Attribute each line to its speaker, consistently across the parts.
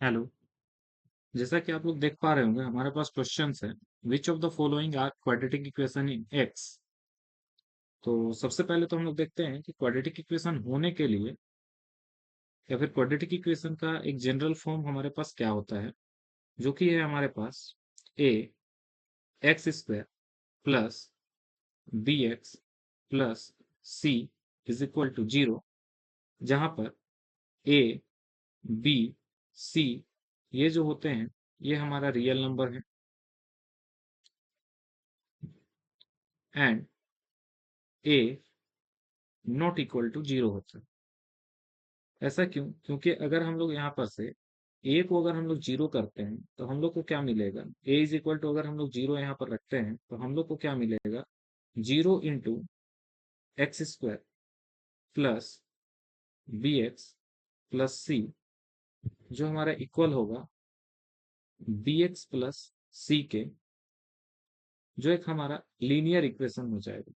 Speaker 1: Hello. जैसा कि आप लोग देख पा रहे होंगे हमारे पास क्वेश्चंस है। Which of the following are quadratic equation in x. तो सबसे पहले तो हम लोग देखते हैं कि क्वाड्रेटिक इक्वेशन होने के लिए या फिर क्वाड्रेटिक इक्वेशन का एक जनरल फॉर्म हमारे पास क्या होता है, जो कि है हमारे पास a x square plus b x plus c is equal to zero, जहां पर ए बी सी ये जो होते हैं ये हमारा रियल नंबर है and a not equal to zero होता है। ऐसा क्यों? क्योंकि अगर हम लोग यहाँ पर से ए को अगर हम लोग जीरो करते हैं तो हम लोग को क्या मिलेगा? ए इज इक्वल टू अगर हम लोग जीरो यहाँ पर रखते हैं तो हम लोग को क्या मिलेगा? Zero into x square plus b x plus c, जो हमारा इक्वल होगा बी एक्स प्लस सी के, जो एक हमारा लीनियर इक्वेशन हो जाएगा।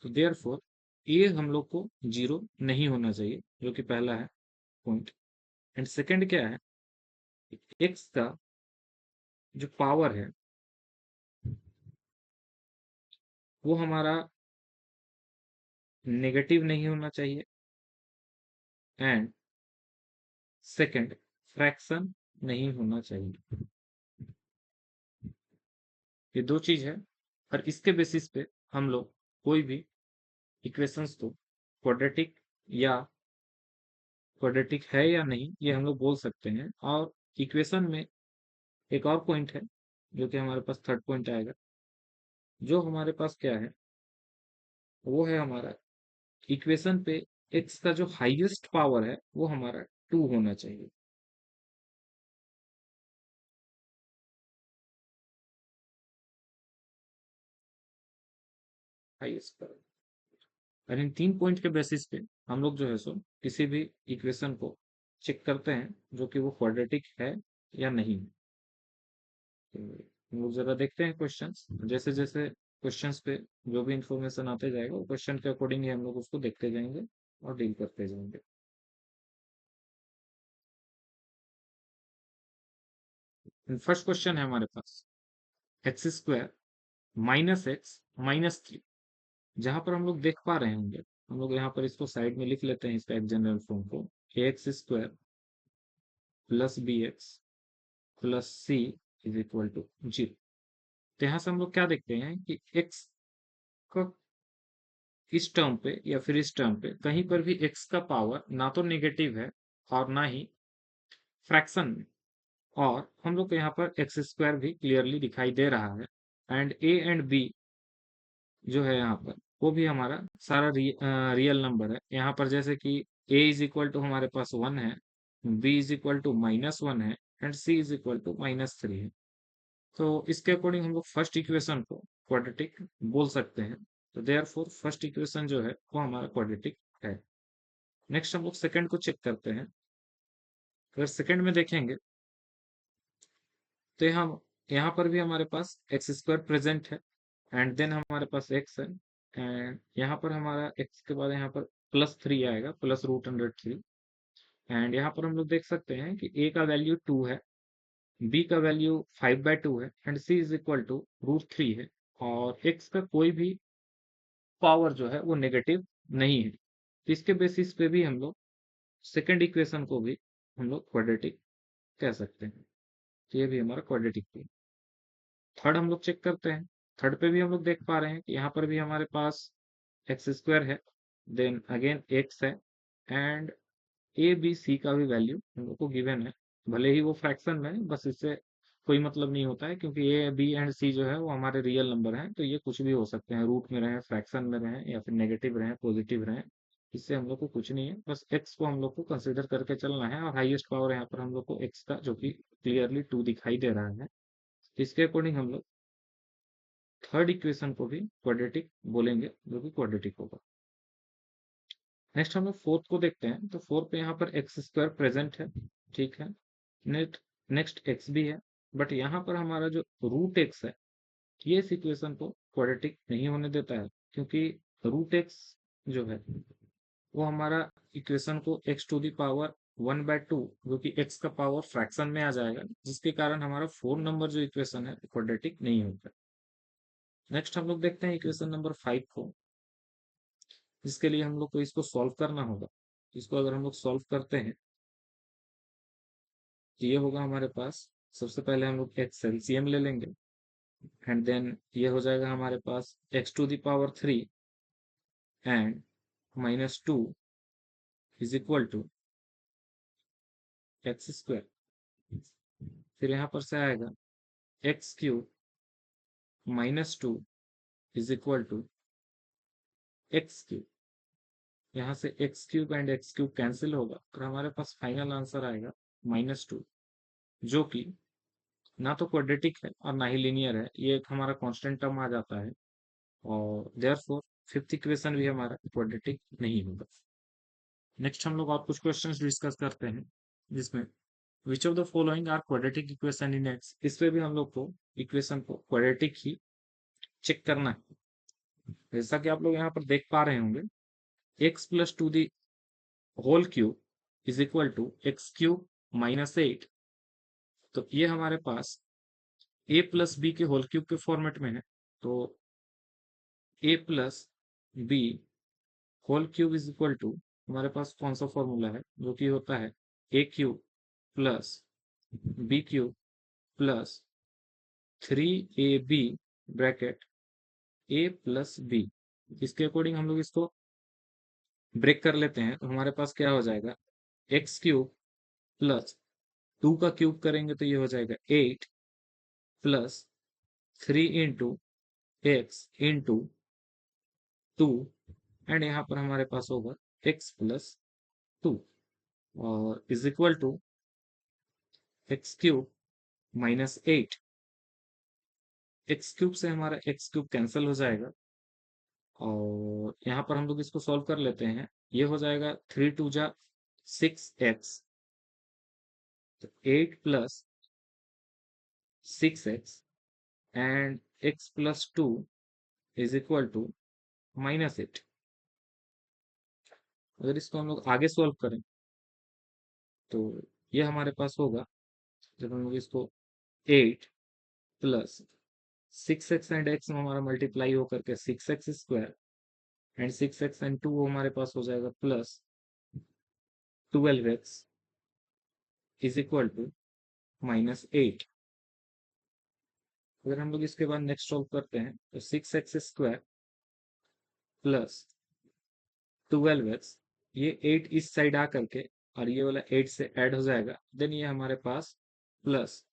Speaker 1: तो देयरफॉर ए हम लोग को जीरो नहीं होना चाहिए, जो कि पहला है पॉइंट। एंड सेकंड क्या है? एक्स का जो पावर है वो हमारा नेगेटिव नहीं होना चाहिए एंड सेकंड फ्रैक्शन नहीं होना चाहिए। ये दो चीज है और इसके बेसिस पे हम लोग कोई भी इक्वेशंस को क्वाड्रेटिक या क्वाड्रेटिक है या नहीं ये हम लोग बोल सकते हैं। और इक्वेशन में एक और पॉइंट है जो कि हमारे पास थर्ड पॉइंट आएगा, जो हमारे पास क्या है वो है हमारा इक्वेशन पे एक्स का जो हाईएस्ट पावर है वो हमारा टू होना चाहिए। हाईएस्ट पावर, और इन तीन पॉइंट के बेसिस पे हम लोग जो है सो किसी भी इक्वेशन को चेक करते हैं जो कि वो क्वाड्रेटिक है या नहीं। तो हम लोग जरा देखते हैं क्वेश्चंस। जैसे जैसे क्वेश्चंस पे जो भी इंफॉर्मेशन आते जाएगा वो क्वेश्चन के अकॉर्डिंग ही हम लोग उसको देखते जाएंगे और डील करते जाएंगे। फर्स्ट क्वेश्चन है हमारे पास x square minus x minus three, जहां पर हम लोग देख पा रहे होंगे, हम लोग यहाँ पर इसको साइड में लिख लेते हैं इसका एक जनरल फॉर्म को, x square plus b x plus c is equal to zero. तो यहाँ से हम लोग क्या देखते हैं कि x का इस टर्म पे या फिर इस टर्म पे कहीं पर भी x का पावर ना तो नेगेटिव है और ना ही फ्रैक्शन में। और हम लोग को यहाँ पर एक्स स्क्वायर भी क्लियरली दिखाई दे रहा है एंड ए एंड बी जो है यहाँ पर वो भी हमारा सारा रियल नंबर है। यहाँ पर जैसे कि a इज इक्वल टू हमारे पास वन है, b is equal to minus one है and c is equal to minus three है। तो इसके अकॉर्डिंग हम लोग फर्स्ट इक्वेशन को क्वाड्रेटिक बोल सकते हैं। तो देयरफॉर फर्स्ट इक्वेशन जो है वो हमारा क्वाड्रेटिक है। नेक्स्ट हम लोग सेकंड को चेक करते हैं। अगर सेकंड में देखेंगे तो हम यहाँ पर भी हमारे पास एक्स स्क्वायर प्रेजेंट है एंड देन हमारे पास एक्स है एंड यहाँ पर हमारा एक्स के बाद यहाँ पर प्लस थ्री आएगा, plus root under three. And यहाँ पर हम लोग देख सकते हैं कि ए का वैल्यू टू है, बी का वैल्यू फाइव बाय टू है and c is equal to root three है। और एक्स का कोई भी पावर जो है वो नेगेटिव नहीं है। तो इसके बेसिस पे भी हम लोग सेकेंड इक्वेशन को भी हम लोग क्वाड्रेटिक कह सकते हैं। तो ये भी हमारा क्वाड्रेटिक है। थर्ड हम लोग चेक करते हैं। थर्ड पे भी हम लोग देख पा रहे हैं कि यहाँ पर भी हमारे पास एक्स स्क्वायर है, देन अगेन एक्स है एंड ए बी सी का भी वैल्यू हम लोग को गिवन है। भले ही वो फ्रैक्शन में है, बस इससे कोई मतलब नहीं होता है क्योंकि ए बी एंड सी जो है वो हमारे रियल नंबर हैं। तो ये कुछ भी हो सकते हैं, रूट में रहे, फ्रैक्शन में रहे या फिर नेगेटिव रहे, पॉजिटिव रहे, इससे हम लोग को कुछ नहीं है। बस एक्स को हम लोग को कंसिडर करके चलना है और हाईएस्ट पावर यहाँ पर हम लोग को एक्स का जो कि क्लियरली टू दिखाई दे रहा है। इसके अकॉर्डिंग हम लोग थर्ड इक्वेशन को भी क्वाड्रेटिक बोलेंगे, जो कि क्वाड्रेटिक होगा। नेक्स्ट हम लोग फोर्थ को देखते हैं। तो फोर्थ पे यहाँ पर एक्स स्क्वायर प्रेजेंट है, ठीक है। नेक्स्ट नेक्स्ट एक्स भी है, बट यहाँ पर हमारा जो रूट एक्स है ये इस इक्वेशन को क्वाड्रेटिक नहीं होने देता है, क्योंकि रूट एक्स जो है वो हमारा इक्वेशन को x टू दी पावर 1/2 जो कि x का पावर फ्रैक्शन में आ जाएगा, जिसके कारण हमारा 4 नंबर जो इक्वेशन है क्वाड्रेटिक नहीं होगा। नेक्स्ट हम लोग देखते हैं इक्वेशन नंबर 5 को, जिसके लिए हम लोग को इसको सॉल्व करना होगा। इसको अगर हम लोग सॉल्व करते हैं तो ये होगा हमारे पास, सबसे पहले हम लोग x एलसीएम ले लेंगे एंड देन ये हो जाएगा हमारे पास x to the power 3 and -2 is equal to x square. फिर यहाँ पर से आएगा x³ -2 is equal to x³। यहाँ से x³ एंड x³ कैंसिल होगा और हमारे पास फाइनल आंसर आएगा -2, जो कि ना तो क्वाड्रेटिक है और ना ही लीनियर है, ये एक हमारा कांस्टेंट टर्म आ जाता है और देयरफॉर फिफ्थ इक्वेशन भी हमारा क्वाड्रेटिक नहीं होगा। नेक्स्ट हम लोग और कुछ क्वेश्चंस डिस्कस करते हैं, जिसमें which of the following are quadratic equation in x. इस पे भी हम लोग को इक्वेशन को क्वाड्रेटिक ही चेक करना है। जैसा कि आप लोग यहाँ पर देख पा रहे होंगे, x plus 2 the whole cube is equal to x³ -8। तो ये हमारे पास a प्लस बी के होल क्यूब के फॉर्मेट में है। तो a plus b whole cube is equal to, हमारे पास कौन सा फॉर्मूला है, जो कि होता है a³ plus b³ plus 3ab bracket a plus b. इसके अकॉर्डिंग हम लोग इसको ब्रेक कर लेते हैं, तो हमारे पास क्या हो जाएगा, x³ प्लस 2 का क्यूब करेंगे तो ये हो जाएगा 8 plus 3 into x into 2 and यहाँ पर हमारे पास होगा x प्लस 2 और is equal to x³ -8। x³ से हमारा x³ कैंसिल हो जाएगा और यहाँ पर हम लोग इसको सॉल्व कर लेते हैं। ये हो जाएगा 3 2 जा 6x, तो 8 plus 6x and x plus 2 is equal to -8। अगर इसको हम लोग आगे सॉल्व करें तो ये हमारे पास होगा, जब हम लोग इसको 8 प्लस 6x एंड x में हमारा मल्टीप्लाई होकर के 6x² एंड 6x एंड 2 हमारे पास हो जाएगा plus 12x is equal to -8। अगर हम लोग इसके बाद नेक्स्ट सॉल्व करते हैं तो 6x² प्लस 12x, ये 8 इस साइड आ करके और ये वाला 8 से ऐड हो जाएगा, देन ये हमारे पास प्लस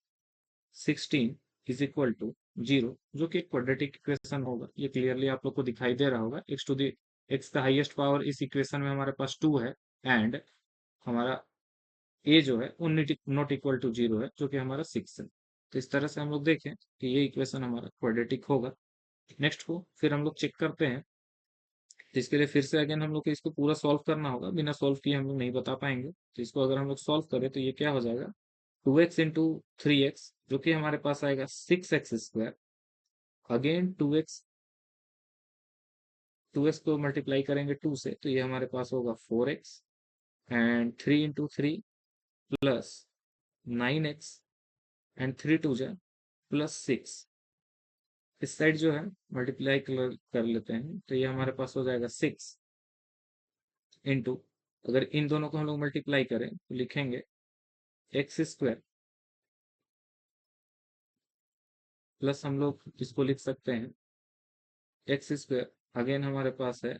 Speaker 1: 16 इज इक्वल टू 0, जो कि एक क्वाड्रेटिक इक्वेशन होगा। ये क्लियरली आप लोग को दिखाई दे रहा होगा। x टू दी x का हाईएस्ट पावर इस इक्वेशन में हमारे पास 2 है एंड हमारा a जो है नॉट इक्वल टू 0 है, जो कि हमारा 6 है। तो इस तरह से हम लोग देखें कि ये इक्वेशन हमारा क्वाड्रेटिक होगा। नेक्स्ट को फिर हम लोग चेक करते हैं, तो इसके लिए फिर से अगेन हम लोग को इसको पूरा सॉल्व करना होगा, बिना सॉल्व किए हम लोग नहीं बता पाएंगे। तो इसको अगर हम लोग सॉल्व करें तो ये क्या हो जाएगा, 2x इंटू 3x, जो कि हमारे पास आएगा 6x², अगेन 2x को मल्टीप्लाई करेंगे 2 से तो ये हमारे पास होगा 4x and 3 into 3 plus 9x and 3 2 जा प्लस 6। इस साइड जो है मल्टीप्लाई कर लेते हैं तो ये हमारे पास हो जाएगा 6 इंटू, अगर इन दोनों को हम लोग मल्टीप्लाई करें तो लिखेंगे x² प्लस हम लोग इसको लिख सकते हैं x², अगेन हमारे पास है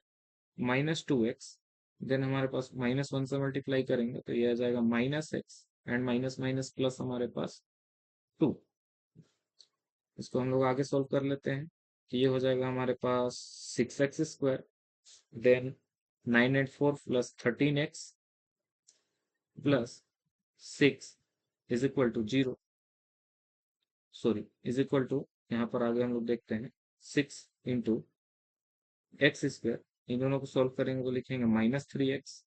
Speaker 1: -2x, देन हमारे पास -1 से मल्टीप्लाई करेंगे तो ये आ जाएगा -x and minus minus plus हमारे पास 2। इसको हम लोग आगे सॉल्व कर लेते हैं कि ये हो जाएगा हमारे पास 6x², then 9 and 4 plus 13x plus 6 is equal to 0, sorry is equal to, यहाँ पर आगे हम लोग देखते हैं 6 इंटू x², इन दोनों को सॉल्व करेंगे तो लिखेंगे -3x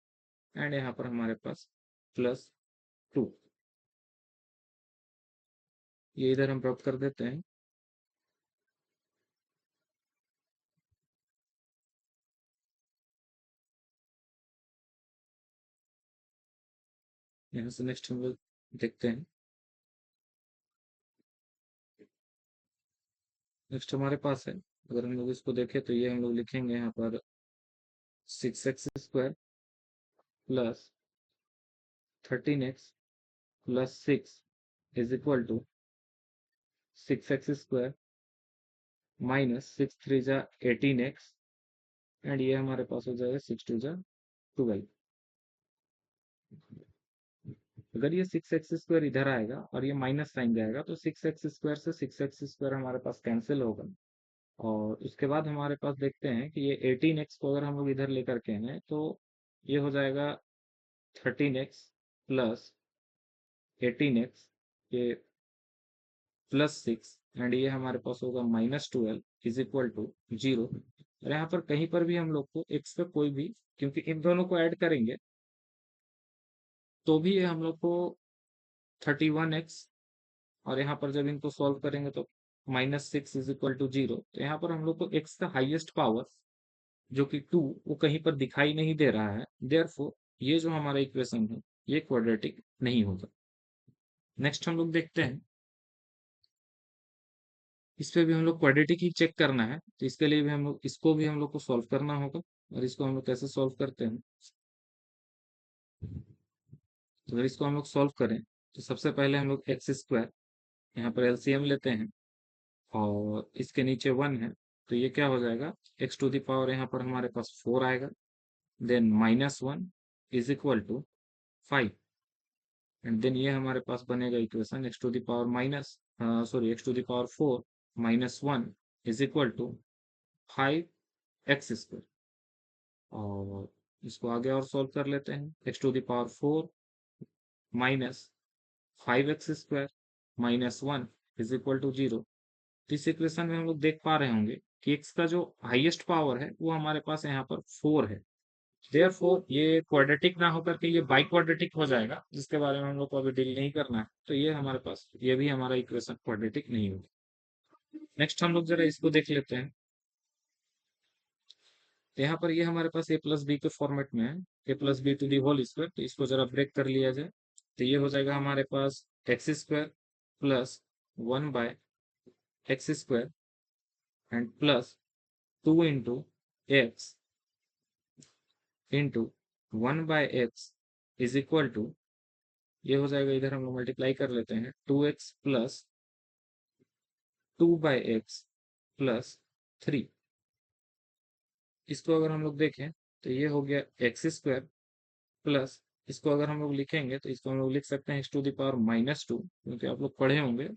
Speaker 1: एंड यहाँ पर हमारे पास +2। ये इधर हम ड्रॉप कर देते हैं। यहाँ से नेक्स्ट हम लोग देखते हैं। नेक्स्ट हमारे पास है, अगर हम लोग इसको देखें तो ये हम लोग लिखेंगे यहाँ पर 6x² plus 13x plus 6 is equal to 6x² minus 6 3 जा 18x, एंड ये हमारे पास हो जाएगा 6 2 जा 12। अगर ये 6x² इधर आएगा और ये माइनस साइन जाएगा तो 6x² से 6x² हमारे पास कैंसिल होगा। और उसके बाद हमारे पास देखते हैं कि ये 18x को अगर हम लोग इधर लेकर के हैं तो ये हो जाएगा 13x प्लस 18x, ये प्लस 6, एंड ये हमारे पास होगा -12 इज इक्वल टू 0। और यहाँ पर कहीं पर भी हम लोग को x पे कोई भी, क्योंकि इन दोनों को ऐड करेंगे तो भी ये हम लोग को 31x, और यहाँ पर जब इनको सॉल्व करेंगे तो -6 इज इक्वल टू 0। तो यहाँ पर हम लोग को x का हाईएस्ट पावर जो कि 2, वो कहीं पर दिखाई नहीं दे रहा है, देयरफॉर ये जो हमारा इक्वेशन है ये क्वाड्रेटिक नहीं होगा। नेक्स्ट हम लोग देखते हैं, इस पे भी हम लोग क्वाड्रेटिक ही चेक करना है, तो इसके लिए भी हम लोग इसको भी हम लोग को सॉल्व करना होगा। और इसको हम लोग कैसे सॉल्व करते हैं, तो अगर इसको हम लोग सॉल्व करें तो सबसे पहले हम लोग x² यहाँ पर एलसीएम लेते हैं, और इसके नीचे 1 है तो ये क्या हो जाएगा, x टू द पावर यहाँ पर हमारे पास 4 आएगा, then -1 is equal to 5, and then ये हमारे पास बनेगा equation x to the power x to the power 4 -1 is equal to 5x²। और इसको आगे और सॉल्व कर लेते हैं, x to the power 4 -5x² -1 is equal to 0। इस इक्वेशन में हम लोग देख पा रहे होंगे कि x का जो हाईएस्ट पावर है वो हमारे पास यहाँ पर 4 है, देयरफॉर ये क्वाड्रेटिक ना होकर के ये बाई क्वाड्रेटिक हो जाएगा, जिसके बारे में हम लोग को अभी डील नहीं करना है। तो ये हमारे पास, ये भी हमारा इक्वेशन क्वाड्रेटिक नहीं होगा। नेक्स्ट हम लोग जरा इसको देख लेते हैं। तो यहाँ पर ये हमारे पास a प्लस बी के फॉर्मेट में है, a plus b to the whole square. तो इसको जरा ब्रेक कर लिया जाए, तो ये हो जाएगा हमारे पास x² plus 1/x² and plus 2 into x into 1/x is equal to, ये हो जाएगा, इधर हम लोग मल्टीप्लाई कर लेते हैं, 2x प्लस 2/x प्लस 3। इसको अगर हम लोग देखें तो ये हो गया x² प्लस, इसको अगर हम लोग लिखेंगे तो इसको हम लोग लिख सकते हैं x टू द पावर -2, क्योंकि आप लोग पढ़े होंगे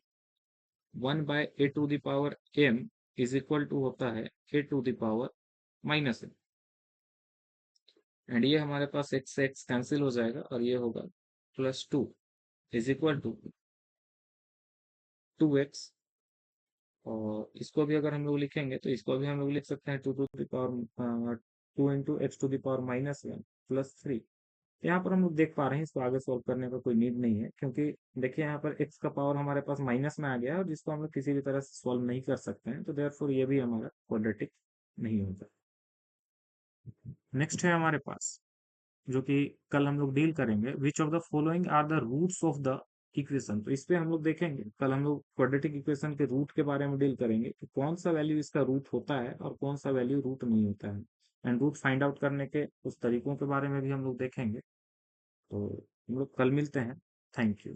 Speaker 1: 1/a to the power m is equal to होता है a to the power -m, and ये हमारे पास x से x कैंसिल हो जाएगा और ये होगा +2 इज इक्वल टू 2x। और इसको भी अगर हम लोग लिखेंगे तो इसको भी हम लोग लिख सकते हैं 2 to the power 2 into x to the power -1 plus 3। यहाँ पर हम लोग देख पा रहे हैं, इसको आगे सॉल्व करने का कोई नीड नहीं है, क्योंकि देखिए यहाँ पर x का पावर हमारे पास माइनस में आ गया है और जिसको हम लोग किसी भी तरह से सॉल्व नहीं कर सकते हैं, तो देयरफॉर ये भी हमारा क्वाड्रेटिक नहीं होता। नेक्स्ट है हमारे पास, जो कि कल हम लोग डील करेंगे, which of the following are the roots of the equation. तो इस पे हम लोग देखेंगे, कल हम लोग क्वाड्रेटिक इक्वेशन के रूट के बारे में डील करेंगे कि कौन सा वैल्यू इसका रूट होता है और कौन सा वैल्यू रूट नहीं होता है, एंड रूट फाइंड आउट करने के उस तरीकों के बारे में भी हम लोग देखेंगे। तो हम लोग कल मिलते हैं। Thank you.